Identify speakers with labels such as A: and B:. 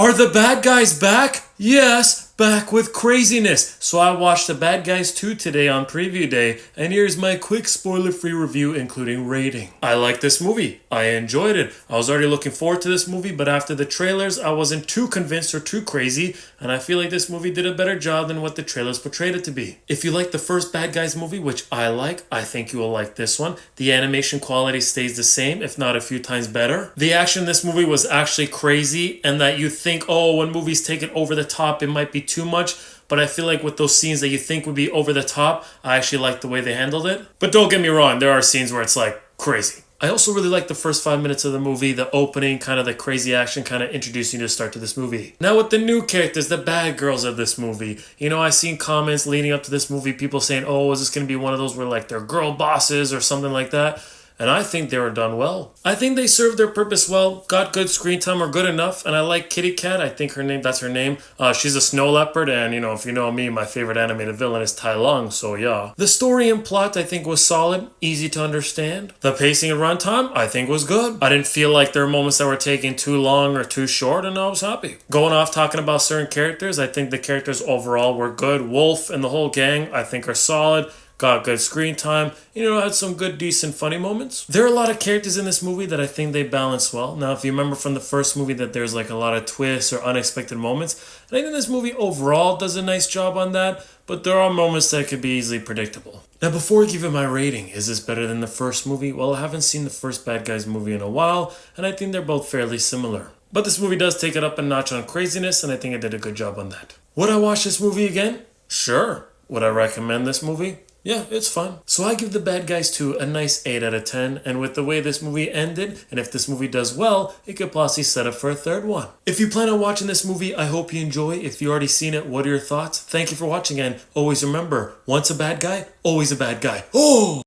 A: Are the bad guys back? Yes, back with craziness. So I watched The Bad Guys 2 today on preview day, and here's my quick spoiler-free review including rating. I like this movie. I enjoyed it. I was already looking forward to this movie, but after the trailers, I wasn't too convinced or too crazy, and I feel like this movie did a better job than what the trailers portrayed it to be. If you like the first Bad Guys movie, which I like, I think you will like this one. The animation quality stays the same, if not a few times better. The action in this movie was actually crazy, and that you think, oh, when movies take it over the top, it might be too much, but I feel like with those scenes that you think would be over the top, I actually like the way they handled it. But don't get me wrong, there are scenes where it's like crazy. I also really like the first 5 minutes of the movie, the opening, kind of the crazy action, kind of introducing you to the start to this movie. Now with the new characters, the bad girls of this movie, I've seen comments leading up to this movie, people saying, oh, is this going to be one of those where like they're girl bosses or something like that? And I think they were done well. I think they served their purpose well, got good screen time or good enough, and I like Kitty Cat. I think that's her name. She's a snow leopard, and if you know me, my favorite animated villain is Tai Lung, so yeah. The story and plot I think was solid, easy to understand. The pacing and runtime I think was good. I didn't feel like there were moments that were taking too long or too short, and I was happy. Going off talking about certain characters, I think the characters overall were good. Wolf and the whole gang I think are solid. Got good screen time, had some good, decent, funny moments. There are a lot of characters in this movie that I think they balance well. Now, if you remember from the first movie that there's like a lot of twists or unexpected moments, and I think this movie overall does a nice job on that, but there are moments that could be easily predictable. Now, before I give it my rating, is this better than the first movie? Well, I haven't seen the first Bad Guys movie in a while, and I think they're both fairly similar. But this movie does take it up a notch on craziness, and I think it did a good job on that. Would I watch this movie again? Sure. Would I recommend this movie? Yeah, it's fun. So I give The Bad Guys 2 a nice 8 out of 10, and with the way this movie ended, and if this movie does well, it could possibly set up for a third one. If you plan on watching this movie, I hope you enjoy. If you already seen it, what are your thoughts? Thank you for watching, and always remember, once a bad guy, always a bad guy. Oh!